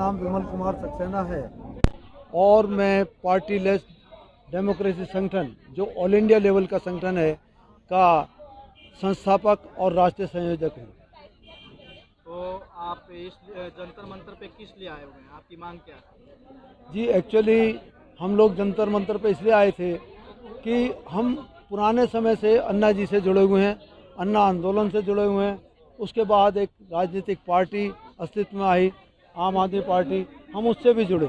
नाम विमल कुमार सक्सेना है और मैं पार्टी लेस डेमोक्रेसी संगठन जो ऑल इंडिया लेवल का संगठन है का संस्थापक और राष्ट्रीय संयोजक हूँ। तो आप इस जंतर मंतर पे किस लिए आए हुए हैं, आपकी मांग क्या है? जी एक्चुअली हम लोग जंतर मंतर पे इसलिए आए थे कि हम पुराने समय से अन्ना जी से जुड़े हुए हैं, अन्ना आंदोलन से जुड़े हुए हैं। उसके बाद एक राजनीतिक पार्टी अस्तित्व में आई, आम आदमी पार्टी, हम उससे भी जुड़े।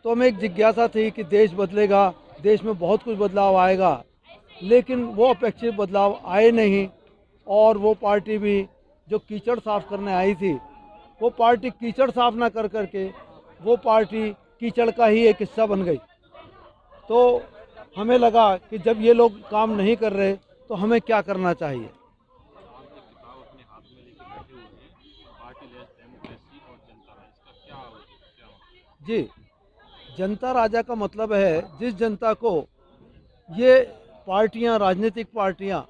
तो हमें एक जिज्ञासा थी कि देश बदलेगा, देश में बहुत कुछ बदलाव आएगा, लेकिन वो अपेक्षित बदलाव आए नहीं। और वो पार्टी भी जो कीचड़ साफ करने आई थी, वो पार्टी कीचड़ साफ ना कर करके वो पार्टी कीचड़ का ही एक हिस्सा बन गई। तो हमें लगा कि जब ये लोग काम नहीं कर रहे तो हमें क्या करना चाहिए। जी, जनता राजा का मतलब है जिस जनता को ये पार्टियां, राजनीतिक पार्टियां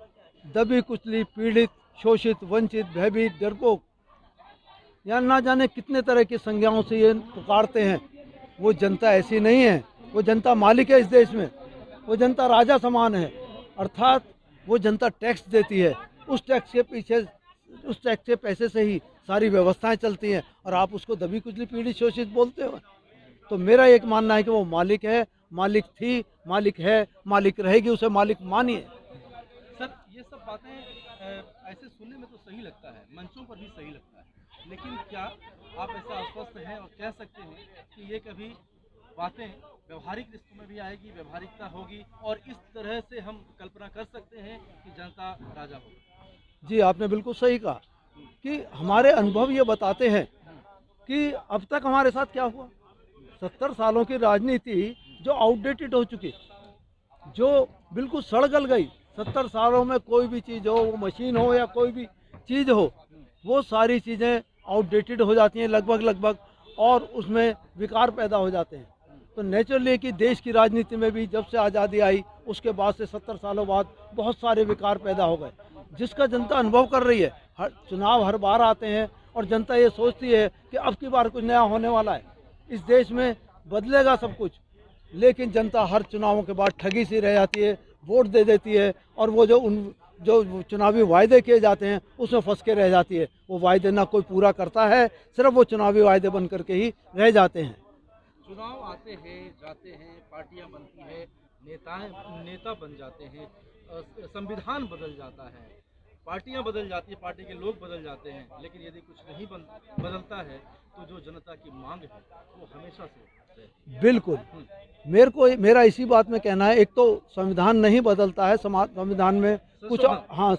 दबी कुचली, पीड़ित, शोषित, वंचित, भयभीत, डरपोक या ना जाने कितने तरह की संज्ञाओं से ये पुकारते हैं, वो जनता ऐसी नहीं है। वो जनता मालिक है इस देश में, वो जनता राजा समान है। अर्थात वो जनता टैक्स देती है, उस टैक्स के पीछे, उस टैक्स के पैसे से ही सारी व्यवस्थाएं चलती हैं, और आप उसको दबी कुचली, पीड़ित, शोषित बोलते हो। तो मेरा एक मानना है कि वो मालिक है, मालिक थी, मालिक है, मालिक रहेगी, उसे मालिक मानिए। सर, ये सब बातें ऐसे सुनने में तो सही लगता है, मंचों पर भी सही लगता है, लेकिन क्या आप ऐसा आश्वस्त हैं और कह सकते हैं कि ये कभी बातें व्यवहारिक रिश्तों में भी आएगी, व्यवहारिकता होगी, और इस तरह से हम कल्पना कर सकते हैं कि जनता राजा होगी? जी, आपने बिल्कुल सही कहा कि हमारे अनुभव ये बताते हैं कि अब तक हमारे साथ क्या हुआ। 70 सालों की राजनीति जो आउटडेटेड हो चुकी, जो बिल्कुल सड़ गल गई। 70 सालों में कोई भी चीज़ हो, वो मशीन हो या कोई भी चीज़ हो, वो सारी चीज़ें आउटडेटेड हो जाती हैं लगभग, और उसमें विकार पैदा हो जाते हैं। तो नेचुरली कि देश की राजनीति में भी जब से आज़ादी आई उसके बाद से 70 सालों बाद बहुत सारे विकार पैदा हो गए, जिसका जनता अनुभव कर रही है। चुनाव हर बार आते हैं और जनता ये सोचती है कि अब की बार कुछ नया होने वाला है, इस देश में बदलेगा सब कुछ। लेकिन जनता हर चुनावों के बाद ठगी सी रह जाती है, वोट दे देती है, और वो जो चुनावी वायदे किए जाते हैं उसमें फंस के रह जाती है। वो वायदे ना कोई पूरा करता है, सिर्फ वो चुनावी वायदे बन करके ही रह जाते हैं। चुनाव आते हैं, जाते हैं, पार्टियां बनती है, नेता बन जाते हैं, संविधान बदल जाता है, पार्टियां बदल जाती है, पार्टी के लोग बदल जाते हैं, लेकिन यदि कुछ नहीं बदलता है तो जो जनता की मांग है वो हमेशा से रहती है। बिल्कुल, मेरा इसी बात में कहना है। एक तो संविधान नहीं बदलता है, संविधान में कुछ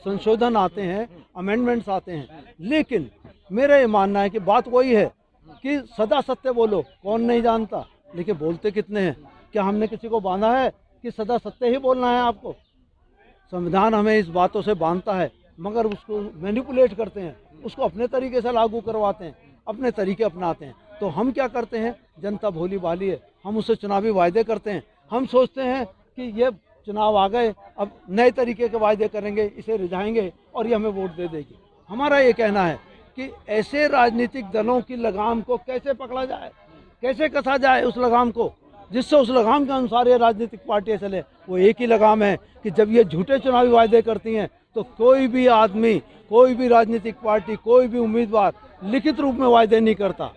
संशोधन आते हैं, अमेंडमेंट्स आते हैं, लेकिन मेरा ये मानना है कि बात वही है कि सदा सत्य बोलो, कौन नहीं जानता, लेकिन बोलते कितने हैं। क्या हमने किसी को बांधा है कि सदा सत्य ही बोलना है आपको? संविधान हमें इस बातों से बांधता है, मगर उसको मैनिपुलेट करते हैं, उसको अपने तरीके से लागू करवाते हैं, अपने तरीके अपनाते हैं। तो हम क्या करते हैं, जनता भोली भाली है, हम उससे चुनावी वायदे करते हैं। हम सोचते हैं कि ये चुनाव आ गए, अब नए तरीके के वायदे करेंगे, इसे रिझाएंगे और ये हमें वोट दे देगी। हमारा ये कहना है कि ऐसे राजनीतिक दलों की लगाम को कैसे पकड़ा जाए, कैसे कसा जाए उस लगाम को, जिससे उस लगाम के अनुसार ये राजनीतिक पार्टियां चले। वो एक ही लगाम है कि जब ये झूठे चुनावी वायदे करती हैं तो कोई भी आदमी, कोई भी राजनीतिक पार्टी, कोई भी उम्मीदवार लिखित रूप में वायदे नहीं करता।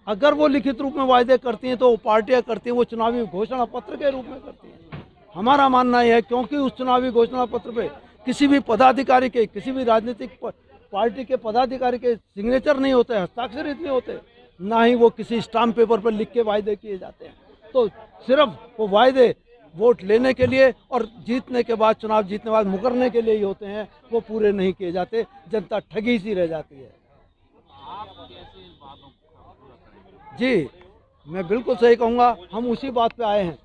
अगर वो लिखित रूप में वायदे करती हैं तो वो पार्टियां करती हैं, वो चुनावी घोषणा पत्र के रूप में करती हैं। हमारा मानना यह है क्योंकि उस चुनावी घोषणा पत्र पे किसी भी पदाधिकारी के, किसी भी राजनीतिक पार्टी के पदाधिकारी के सिग्नेचर नहीं होते, हस्ताक्षरित नहीं होते, ना ही वो किसी स्टाम्प पेपर पर लिख के वायदे किए जाते हैं। तो सिर्फ वो वायदे वोट लेने के लिए और जीतने के बाद, चुनाव जीतने के बाद मुकरने के लिए ही होते हैं, वो पूरे नहीं किए जाते। जनता ठगी सी रह जाती है। जी, मैं बिल्कुल सही कहूँगा, हम उसी बात पे आए हैं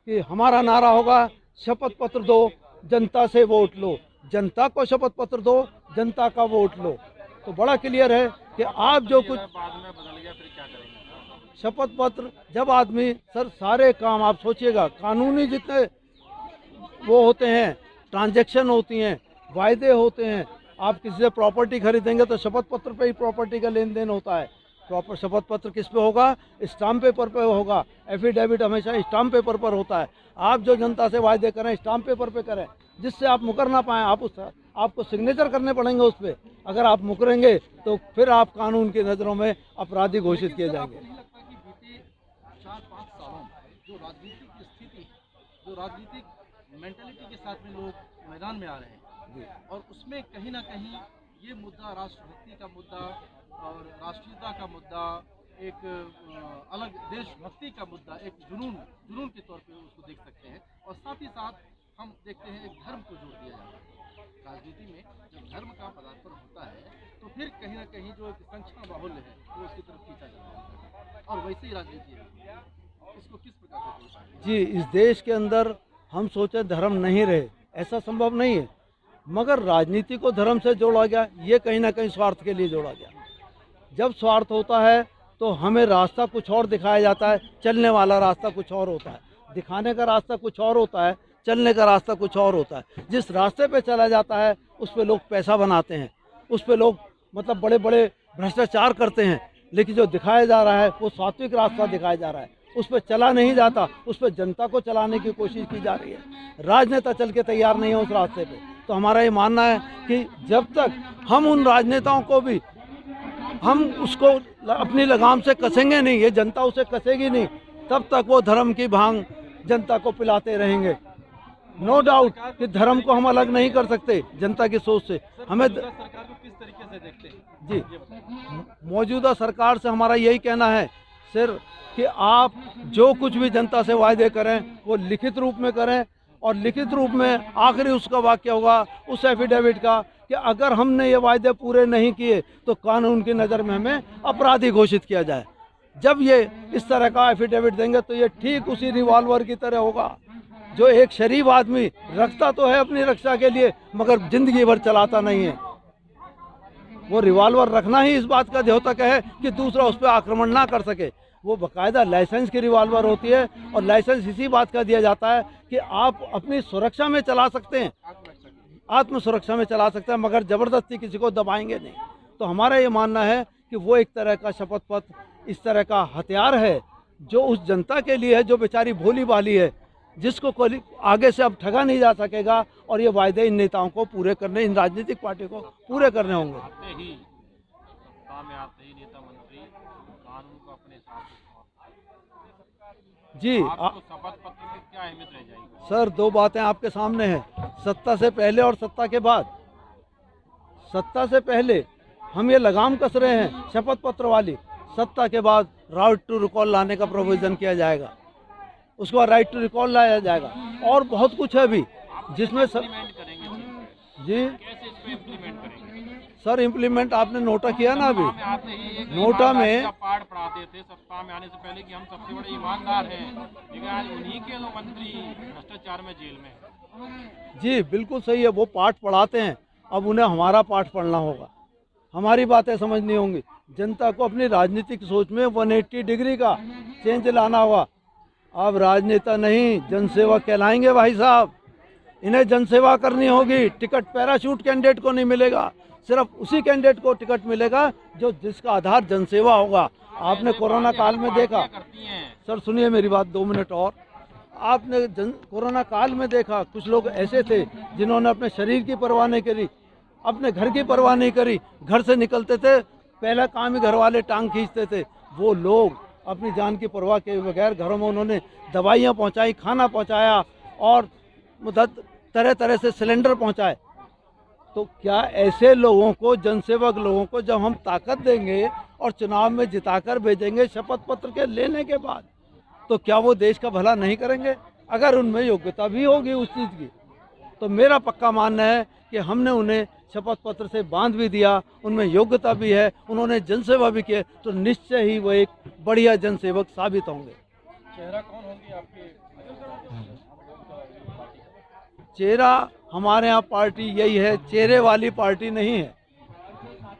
कि हमारा नारा होगा, शपथ पत्र दो, जनता से वोट लो। जनता को शपथ पत्र दो, जनता का वोट लो। तो बड़ा क्लियर है कि आप जो कुछ बाद में बदल गया फिर क्या करेंगे? शपथ पत्र जब आदमी, सर सारे काम आप सोचिएगा, कानूनी जितने वो होते हैं, ट्रांजैक्शन होती हैं, वायदे होते हैं, आप किसी से प्रॉपर्टी खरीदेंगे तो शपथ पत्र पे ही प्रॉपर्टी का लेन देन होता है। प्रॉपर शपथ पत्र किस पे होगा? स्टाम्प पेपर पे होगा। एफिडेविट हमेशा स्टाम्प पेपर पर होता है। आप जो जनता से वायदे करें स्टाम्प पेपर पे करें, जिससे आप मुकर ना पाएँ। आपको सिग्नेचर करने पड़ेंगे उस पर। अगर आप मुकरेंगे तो फिर आप कानून की नज़रों में अपराधी घोषित किए जाएंगे। नहीं लगता कि बीते 4-5 सालों में जो राजनीतिक स्थिति, जो राजनीतिक मेंटेलिटी के साथ में लोग मैदान में आ रहे हैं और उसमें कहीं ना कहीं ये मुद्दा, राष्ट्रभक्ति का मुद्दा और राष्ट्रीयता का मुद्दा, एक अलग देशभक्ति का मुद्दा, एक जुनून के तौर पे उसको देख सकते हैं। और साथ ही साथ हम देखते हैं एक धर्म को जोड़ दिया जाता है। राजनीति में जब धर्म का पदार्पण होता है तो फिर कहीं ना कहीं जो एक संरक्षण बाहुल्य है वो उसकी तरफ खींचा जाता है। और वैसे ही राजनीति है, इसको किस प्रकार से देखते हैं? जी, इस देश के अंदर हम सोचे धर्म नहीं रहे, ऐसा संभव नहीं है। मगर राजनीति को धर्म से जोड़ा गया, ये कहीं ना कहीं स्वार्थ के लिए जोड़ा गया। जब स्वार्थ होता है तो हमें रास्ता कुछ और दिखाया जाता है, चलने वाला रास्ता कुछ और होता है। दिखाने का रास्ता कुछ और होता है, चलने का रास्ता कुछ और होता है। जिस रास्ते पे चला जाता है उस पे लोग पैसा बनाते हैं, उस पे लोग मतलब बड़े बड़े भ्रष्टाचार करते हैं। लेकिन जो दिखाया जा रहा है वो सात्विक रास्ता दिखाया जा रहा है, उस पर चला नहीं जाता, उस पर जनता को चलाने की कोशिश की जा रही है। राजनेता चल के तैयार नहीं है उस रास्ते पे। तो हमारा ये मानना है कि जब तक हम उन राजनेताओं को भी हम उसको अपनी लगाम से कसेंगे नहीं, ये जनता उसे कसेगी नहीं, तब तक वो धर्म की भांग जनता को पिलाते रहेंगे। नो डाउट कि धर्म को हम अलग नहीं कर सकते जनता की सोच से। हमें सरकार को किस तरीके से देखते हैं? जी, मौजूदा सरकार से हमारा यही कहना है सिर्फ कि आप जो कुछ भी जनता से वायदे करें वो लिखित रूप में करें। और लिखित रूप में आखिरी उसका वाक्य होगा उस एफिडेविट का कि अगर हमने ये वायदे पूरे नहीं किए तो कानून की नज़र में हमें अपराधी घोषित किया जाए। जब ये इस तरह का एफिडेविट देंगे तो ये ठीक उसी रिवॉल्वर की तरह होगा जो एक शरीफ आदमी रखता तो है अपनी रक्षा के लिए मगर जिंदगी भर चलाता नहीं है। वो रिवॉल्वर रखना ही इस बात का द्योतक है कि दूसरा उस पर आक्रमण ना कर सके। वो बाकायदा लाइसेंस की रिवॉल्वर होती है और लाइसेंस इसी बात का दिया जाता है कि आप अपनी सुरक्षा में चला सकते हैं, आत्म सुरक्षा में चला सकते हैं, मगर ज़बरदस्ती किसी को दबाएंगे नहीं। तो हमारा ये मानना है कि वो एक तरह का शपथ पत्र, इस तरह का हथियार है जो उस जनता के लिए है जो बेचारी भोली भाली है, जिसको कोई आगे से अब ठगा नहीं जा सकेगा। और ये वायदे इन नेताओं को पूरे करने, इन राजनीतिक पार्टी को पूरे करने होंगे। आते ही नेता मंत्री कानून को अपने हिसाब से जी आपको शपथ पत्र की क्या अहमियत रह जाएगी? सर, दो बातें आपके सामने हैं, सत्ता से पहले और सत्ता के बाद। सत्ता से पहले हम ये लगाम कस रहे हैं शपथ पत्र वाली, सत्ता के बाद राइट टू रिकॉल लाने का प्रोविज़न किया जाएगा, उसके बाद राइट टू रिकॉल लाया जाएगा और बहुत कुछ है अभी जिसमें करेंगे जी कैसे इसको इम्प्लीमेंट करेंगे? सर, इम्प्लीमेंट आपने नोटा किया ना अभी आते ही एक नोटा में ईमानदारी का पाठ पढ़ाते थे सत्ता में आने से पहले कि हम सबसे बड़े ईमानदार हैं, लेकिन आज उन्हीं के लोग मंत्री भ्रष्टाचार में जेल में हैं। जी बिल्कुल सही है, वो पाठ पढ़ाते हैं, अब उन्हें हमारा पाठ पढ़ना होगा, हमारी बातें समझनी होंगी। जनता को अपनी राजनीतिक सोच में 180 डिग्री का चेंज लाना होगा। अब राजनेता नहीं जनसेवक कहलाएंगे भाई साहब, इन्हें जनसेवा करनी होगी। टिकट पैराशूट कैंडिडेट को नहीं मिलेगा, सिर्फ उसी कैंडिडेट को टिकट मिलेगा जो जिसका आधार जनसेवा होगा। आपने कोरोना काल में देखा, सर सुनिए मेरी बात 2 मिनट और, आपने कोरोना काल में देखा कुछ लोग ऐसे थे जिन्होंने अपने शरीर की परवाह नहीं करी, अपने घर की परवाह नहीं करी, घर से निकलते थे पहला काम ही घर वाले टांग खींचते थे। वो लोग अपनी जान की परवाह के बगैर घरों में उन्होंने दवाइयाँ पहुँचाई, खाना पहुँचाया और तरह तरह से सिलेंडर पहुँचाए। तो क्या ऐसे लोगों को, जनसेवक लोगों को जब हम ताकत देंगे और चुनाव में जिताकर भेजेंगे शपथ पत्र के लेने के बाद, तो क्या वो देश का भला नहीं करेंगे? अगर उनमें योग्यता भी होगी उस चीज़ की, तो मेरा पक्का मानना है कि हमने उन्हें शपथ पत्र से बांध भी दिया, उनमें योग्यता भी है, उन्होंने जनसेवा भी की, तो निश्चय ही वो एक बढ़िया जनसेवक साबित होंगे। चेहरा कौन होंगे आपके? चेहरा हमारे यहाँ पार्टी यही है, चेहरे वाली पार्टी नहीं है,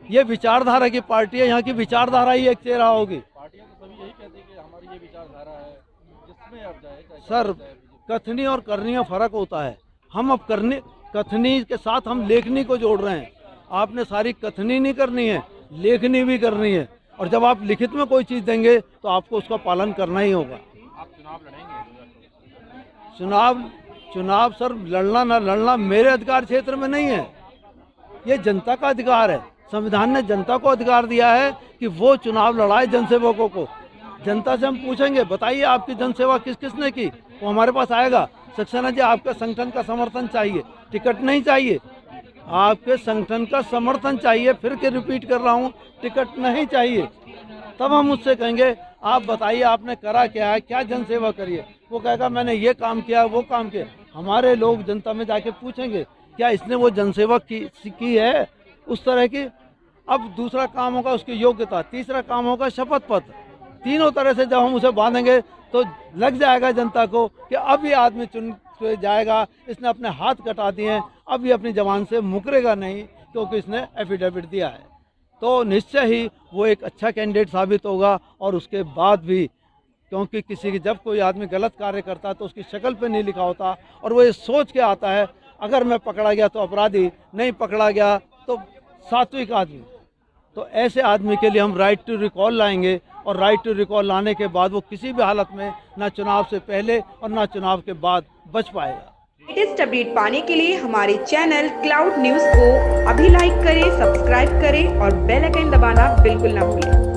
ये विचारधारा की पार्टी है। यहाँ की विचारधारा ही एक चेहरा होगी। पार्टियां तो सभी यही कहती है कि हमारी ये विचारधारा है, जिसमें आप जाए सर, कथनी और करनी में फ़र्क होता है। हम अब कथनी के साथ हम लेखनी को जोड़ रहे हैं। आपने सारी कथनी नहीं करनी है, लेखनी भी करनी है। और जब आप लिखित में कोई चीज़ देंगे तो आपको उसका पालन करना ही होगा। आप चुनाव लड़ेंगे? चुनाव सर, लड़ना ना लड़ना मेरे अधिकार क्षेत्र में नहीं है, ये जनता का अधिकार है। संविधान ने जनता को अधिकार दिया है कि वो चुनाव लड़ाए जनसेवकों को। जनता से हम पूछेंगे, बताइए आपकी जनसेवा किस किस ने की, वो हमारे पास आएगा। सक्सेना जी, आपके संगठन का समर्थन चाहिए, टिकट नहीं चाहिए। आपके संगठन का समर्थन चाहिए, फिर के रिपीट कर रहा हूँ, टिकट नहीं चाहिए। तब हम उससे कहेंगे आप बताइए आपने करा क्या है, क्या जनसेवा करिए। वो कहेगा मैंने ये काम किया, वो काम किया। हमारे लोग जनता में जाके पूछेंगे क्या इसने वो जनसेवा की है उस तरह की। अब दूसरा काम होगा उसकी योग्यता, तीसरा काम होगा शपथ पत्र। तीनों तरह से जब हम उसे बांधेंगे तो लग जाएगा जनता को कि अब ये आदमी चुन जाएगा, इसने अपने हाथ कटा दिए हैं, अब ये अपनी जबान से मुकरेगा नहीं क्योंकि इसने एफिडेविट दिया है। तो निश्चय ही वो एक अच्छा कैंडिडेट साबित होगा। और उसके बाद भी, क्योंकि किसी की जब कोई आदमी गलत कार्य करता है तो उसकी शक्ल पे नहीं लिखा होता और वो ये सोच के आता है अगर मैं पकड़ा गया तो अपराधी, नहीं पकड़ा गया तो सात्विक आदमी। तो ऐसे आदमी के लिए हम राइट टू रिकॉल लाएंगे और राइट टू रिकॉल लाने के बाद वो किसी भी हालत में ना चुनाव से पहले और ना चुनाव के बाद बच पाएगा। लेटेस्ट अपडेट पाने के लिए हमारे चैनल क्लाउड न्यूज़ को अभी लाइक करें, सब्सक्राइब करें और बेल आइकन दबाना बिल्कुल ना भूलें।